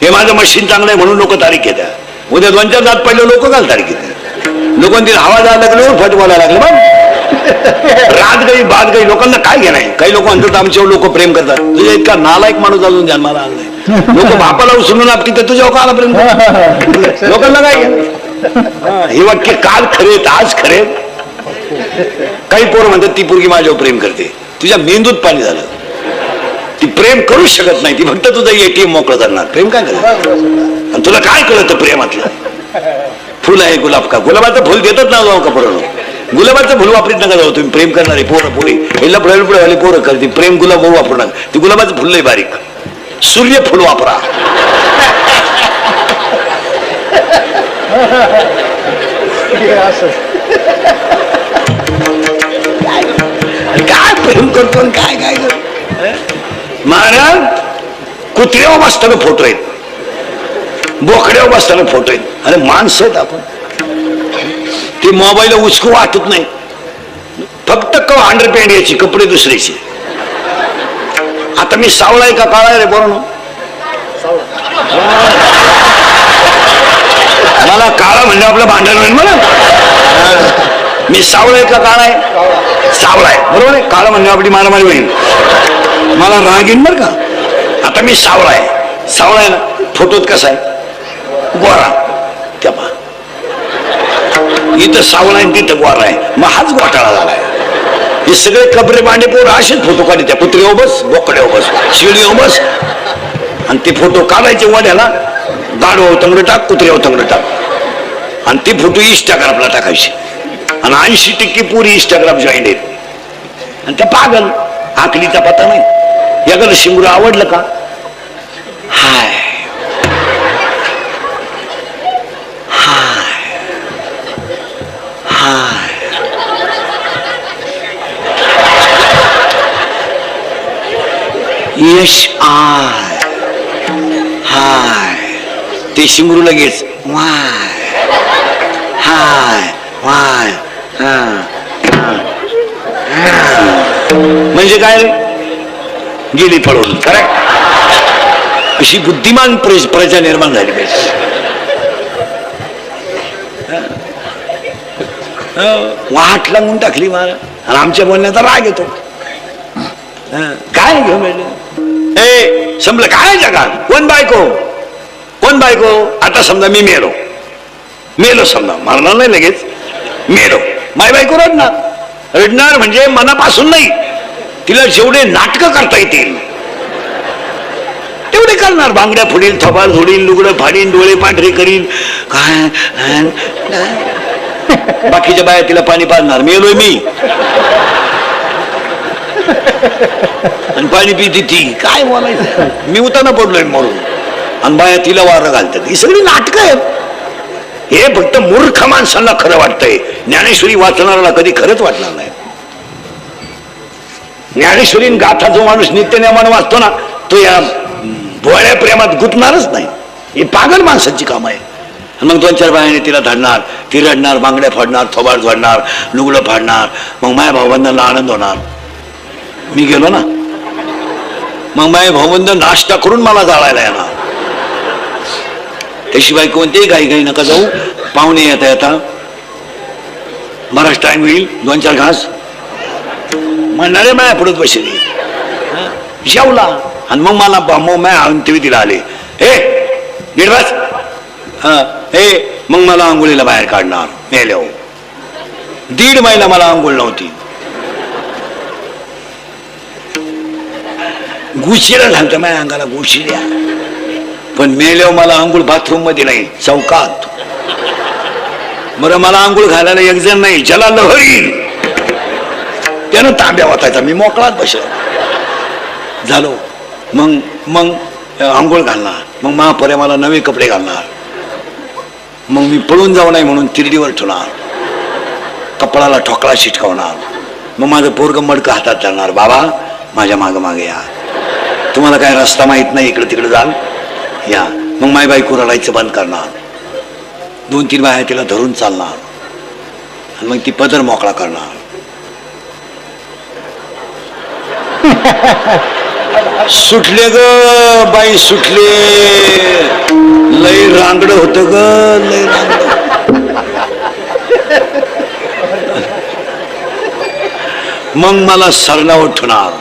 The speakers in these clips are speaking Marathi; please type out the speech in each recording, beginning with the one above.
हे माझं मशीन चांगलं आहे म्हणून लोक तारीख घेतात. उद्या 2-4 दात पडले लोक काल तारीख घेतात. लोकांनी हवा जायला लागल्यावर फट बोलायला लागले बघ. रात गई बात गई लोकांना काय घेणार. काही लोक म्हणतात आमच्यावर लोक प्रेम करतात. तुझ्या इतका नालायक माणूस अजून जन्माला आणलाय. लोक बापाला उचलून आपली तर तुझ्यावर काला प्रेम करतात. लोकांना काय घेणार. हे वाक्य काल खरेत आज खरेत. काही पोरं म्हणतात ती पोरगी माझ्यावर प्रेम करते. तुझ्या मेंदूत पाणी झालं. ती प्रेम करूच शकत नाही. ती फक्त तुझं ATM मोकळं करणार. प्रेम काय करणार. आणि तुला काय कळतं प्रेमातलं. फुल आहे गुलाब का. गुलाबाचं फुल देतात ना जाऊ कपडून. गुलाबाचं फुल वापरीत नका जाऊ तुम्ही. प्रेम करणारे पोरं पोरी हिला पुढे पोरं करते. प्रेम गुलाब वापरू नका. ती गुलाबाचं फुल लय बारीक. सूर्य फुल वापरा. काय प्रेम करतो काय काय करतो. महाराज कुत्र्यावर बसताना फोटो आहेत. बोकड्यावर बसताना फोटो आहेत. अरे माणसं आहेत आपण. ते मोबाईल उचकू वाटत नाही. फक्त अंडरपॅन्ट याची कपडे दुसऱ्याची. आता मी सावळा आहे का काळा आहे रे बरोबर. मला काळा म्हणजे आपलं भांडण होईल. मला मी सावळा आहे का काळा आहे. सावळा आहे बरोबर आहे. काळा म्हणजे आपली मारामारी होईल. मला राग येईल बरं का. आता मी सावळा आहे. सावळा आहे ना. फोटोत कसा आहे गोरा. त्या पा इथं सावळा आहे तिथं गोरा आहे. मग हाच घोटाळा झालाय. हे सगळे कपडे बांडे पोर असेच फोटो काढले. त्या कुत्र्यावर बस बोकड्यावर बस शिळीवर बस. आणि ते फोटो काढायचे वड्याला. गाडवावर तंगड टाक कुत्र्यावर तंगड टाक. आणि ते फोटो इंस्टाग्रामला टाकायचे. आणि 80% पुरी इंस्टाग्राम जॉईन आहेत. आणि त्या पागल आकलीचा पत्ता नाही. याकडे शिंगरू आवडलं का. हाय हाय हाय यश आय हाय. ते शिंगरू लगेच वाय हाय वाय. म्हणजे काय रे गेली पळून. करेक्ट. अशी बुद्धिमान प्रजा निर्माण झाली पाहिजे. वाट लागून टाकली मला. आणि आमच्या बोलण्याचा राग येतो. काय घेऊन राहिले. ए समजलं काय जगात. कोण बायको कोण बायको. आता समजा मी मेलो. मेलो समजा मारणार नाही लगेच. मेलो. माय बायको रडणार. रडणार म्हणजे मनापासून नाही. तिला जेवढे नाटकं करता येतील तेवढे करणार. बांगड्या फुडील थोबाल झोडील लुगडं फाडील डोळे पांढरे करील काय. बाकीच्या बाया तिला पाणी पाजणार. मेलोय मी आणि पाणी पिती ती. काय बोलायचं. मी उताना पडलोय म्हणून. आणि बाया तिला वारं घालतात. ही सगळी नाटकं आहेत. हे फक्त मूर्ख माणसांना खरं वाटतंय. ज्ञानेश्वरी वाचणाऱ्याला कधी खरंच वाटणार नाही. ज्ञानेश्वरी गाथा जो माणूस नित्यनेमानं वाचतो ना तो या भोळ्या प्रेमात गुंतणारच नाही. ही पागल माणसाची काम आहे. मग 2-4 बायाने तिला धडणार. ती रडणार बांगड्या फाडणार थोबाड झोडणार लुगडं फाडणार. मग माझ्या भाऊबंधांना आनंद होणार. मी गेलो ना. मग माझे भाऊबंध नाश्ता करून मला जाळायला येणार. त्याशिवाय कोणतेही घाई घाई नका जाऊ. पाहुणे येता येता बराच टाइम होईल. 2-4 घास म्हणणारे माया पुढत बसली. जेवला आणि मग मला मग माया अंतवी तिला आले. हे दीड बस. हा हे मग मला आंघोळीला बाहेर काढणार. मेल्या 1.5 महिना मला आंघोळ नव्हती. गुशीला घालतं माझ्या अंगाला गुशील्या. पण मेल्यावर मला आंघोळ बाथरूम मध्ये नाही चौकात. बरं मला आंघोळ घालायला एक जण नाही. ज्याला लहरी त्यानं तांब्या वाचायचा. मी मोकळात बसलो झालो. मग आंघोळ घालणार. मग महापर्या मला नवे कपडे घालणार. मग मी पळून जाऊ नाही म्हणून तिरडीवर ठेवणार. कपडाला ठोकळा शिटकावणार. मग माझं पोरगं मडकं हातात धरणार. बाबा माझ्या मागं मागे या. तुम्हाला काय रस्ता माहित नाही इकडे तिकडे जाल या. मग माय बायको रडायचं बंद करणार. 2-3 बाया तिला धरून चालणार. आणि मग ती पदर मोकळा करणार. सुटले ग बाई सुटले. लय रांगड होत ग, लय रांगड. मग मला सरला उठणार,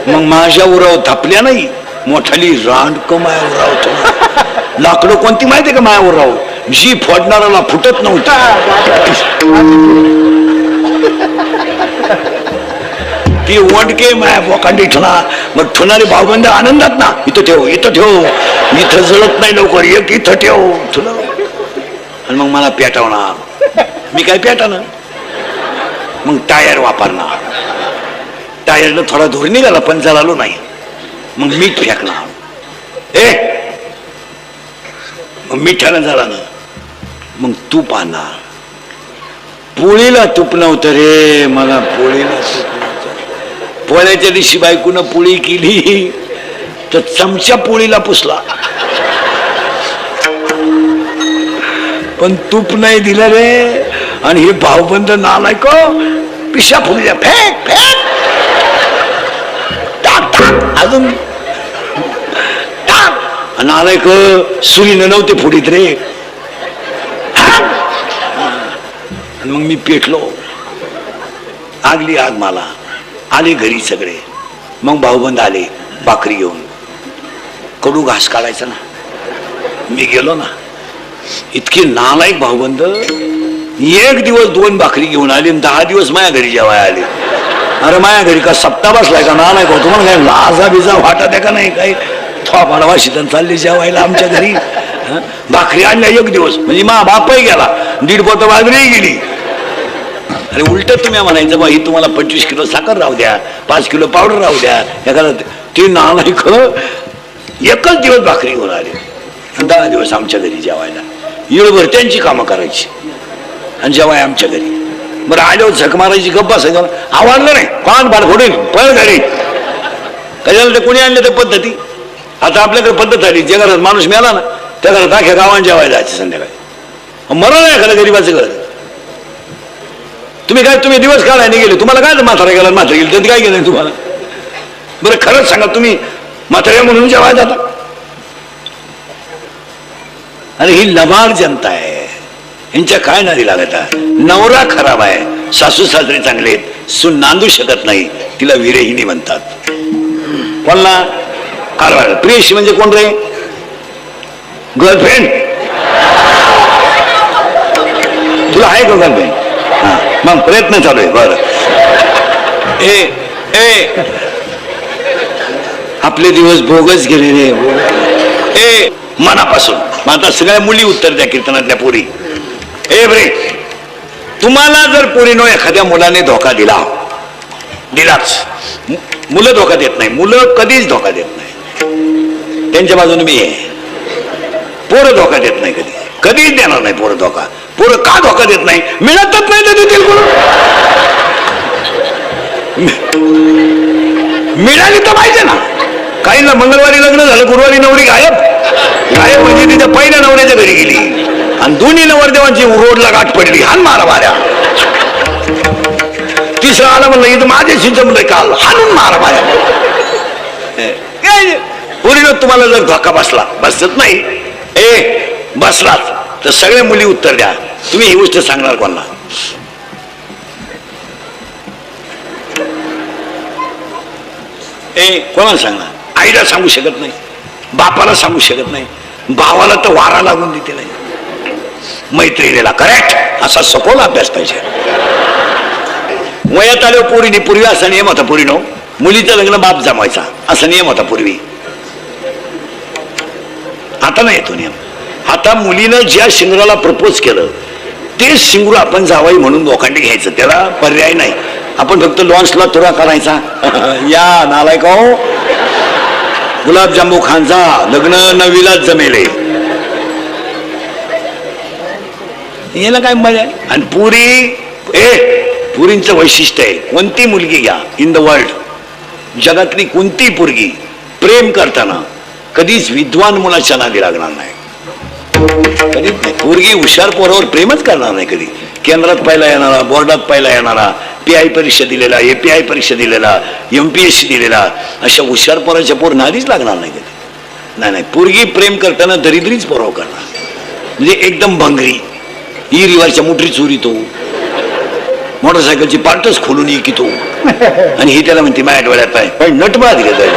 मग माझ्या उराव थापल्या नाही, मोठाली रांडक माया उराव उठणार. लाकडं कोणती माहितीये का माया उराव, जी फोडणाराला फुटत नव्हती. ती वंडके माया बोकांडी ठेवणार. मग ठेवणारे भाऊबंद आनंदात ना, इथं ठेव, इथं ठेव, इथं जळत नाही लवकर, एक इथं ठेव तुला. आणि मग मला पेटवणार. मी काय पेटाना, मग टायर वापरणार. टायरनं थोडा धूर निघाला पण जळालो नाही, मग मीठ फेकणार. मग मिठानं जळालं, मग तूप आणणार. पोळीला तूप नव्हतं रे, मला पोळीला तूप नव्हतं. पोळ्याच्या दिवशी बायकोनं पोळी केली तर चमचा पोळीला पुसला, पण तूप नाही दिलं रे. आणि हे भाऊबंद नालायक पिशा फुगल्या, फेक फेक, टाक टाक, अजून टाक. नालायक सुरीनं नव्हते फुडीत रे. आणि मग मी पेटलो, आगली आग मला. आले घरी सगळे. मग भाऊबंद आले भाकरी घेऊन. कडू घास काढायचा ना, मी गेलो ना. इतकी नालायक भाऊबंद, एक दिवस 2 भाकरी घेऊन आली, 10 दिवस माझ्या घरी जेवाय आले. अरे माझ्या घरी का सप्ताह बसलाय का नालायक होतो, मला काय लाजा बिजा वाटत आहे का नाही, काही थोपाडवा शिदन चालली जेवायला आमच्या घरी. भाकरी आणल्या 1 दिवस, म्हणजे मा बापही गेला, 1.5 पोतं बाजरीही गेली. अरे उलट तुम्ही म्हणायचं बा, ही तुम्हाला 25 किलो साखर राहू द्या, 5 किलो पावडर राहू द्या. एखादा ते नालायक 1च दिवस भाकरी घेऊन आले, 10 दिवस आमच्या घरी जेवायला. येळभर त्यांची कामं करायची आणि जेवाय आमच्या घरी. बरं आल्यावर झक मारायची, गप्पा सगळं आवडलं नाही, कान बाड फोडून पळ घरी. कशाला ते कोणी आणले त्या पद्धती. आता आपल्याकडे पद्धत आली, ज्या घरात माणूस मिळाला ना त्या घरात अख्या गावात जेवायला जायचं संध्याकाळी. मरण आहे खरं गरीबाचं घर. तुम्ही दिवस काढायला गेले, तुम्हाला काय म्हातारा गेला म्हातारा गेलं तर काय गेलं तुम्हाला. बरं खरंच सांगा, तुम्ही म्हाताऱ्या म्हणून जेवायला जाता. अरे ही लबाड जनता आहे, यांच्या काय नादी लागत आहे. नवरा खराब आहे, सासू सासरे चांगले आहेत, सून नांदू शकत नाही, तिला विरहिणी म्हणतात. कोणला कारवाड. प्रियशी म्हणजे कोण रे, गर्लफ्रेंड. तुला आहे का गर्लफ्रेंड. हा मग प्रयत्न चालू आहे. बरं आपले दिवस बोगस गेले रे. मनापासून आता सगळ्या मुली उत्तर द्या कीर्तनातल्या पोरी. बरे, तुम्हाला जर पोरीनो एखाद्या मुलाने धोका दिलाच, मुलं धोका देत नाही, मुलं कधीच धोका देत नाही, त्यांच्या बाजूने मी आहे. पोरं धोका देत नाही, कधीच देणार नाही पोरं धोका. पोरं का धोका देत नाही, मिळतच नाही तर देतील कोण. मिळाली तर पाहिजे ना. काहींना मंगळवारी लग्न झालं, गुरुवारी नवरी गायब म्हणजे तिच्या पहिल्या नवऱ्याच्या घरी गेली आणि दोन्ही नवरदेवांची रोडला गाठ पडली, हान मारा माऱ्या. तिसरं आलं म्हणलं, इथं माझ्याशी जमलंय काल, हाणून मारा माऱ्या. पोरीनं तुम्हाला जर धोका बसत नाही, बसलाच तर सगळ्या मुली उत्तर द्या. तुम्ही ही गोष्ट सांगणार कोणाला. कोणाला सांगणार. आईला सांगू शकत नाही, बापाला सांगू शकत नाही, भावाला तर वारा लागून देते नाही, मैत्रिणीला. करेक्ट, असा सखोल अभ्यास पाहिजे. वयात आल्यावर पोरीने, पूर्वी असा नियम होता पोरीनो, मुलीचं लग्न बाप जमायचा असा नियम होता पूर्वी. आता नाही येतो नियम. आता मुलीनं ज्या शिंगराला प्रपोज केलं ते शिंगरू आपण जावाई म्हणून लोखंडी घ्यायचं, त्याला पर्याय नाही. आपण फक्त लॉन्चला तुरा करायचा. या नालायक हो, गुलाबजांबू खानचा लग्न 9वीलाच जमेले, याला काय मजा आहे. आणि पुरींचं वैशिष्ट्य आहे, कोणती मुलगी घ्या इन द वर्ल्ड, जगातली कोणती पोरगी प्रेम करताना कधीच विद्वान मुलाच्या नादी लागणार नाही, कधीच नाही. पोरगी हुशार पोरावर प्रेमच करणार नाही कधी. केंद्रात पहिला येणारा, बोर्डात पहिला येणारा, PI परीक्षा दिलेला, API परीक्षा दिलेला, MPSC दिलेला, अशा हुशार पोराच्या पोर नादीच लागणार नाही कधी. नाही पोरगी प्रेम करताना दरिद्रीच पोराव करणार, म्हणजे एकदम भंगरी, ही रिवारच्या मोटरी चोरीतो, मोटरसायकलची पार्टच खोलून इकितो, आणि ही त्याला म्हणते माझ्या डोळ्यात पाय नटबा दिले जाईल.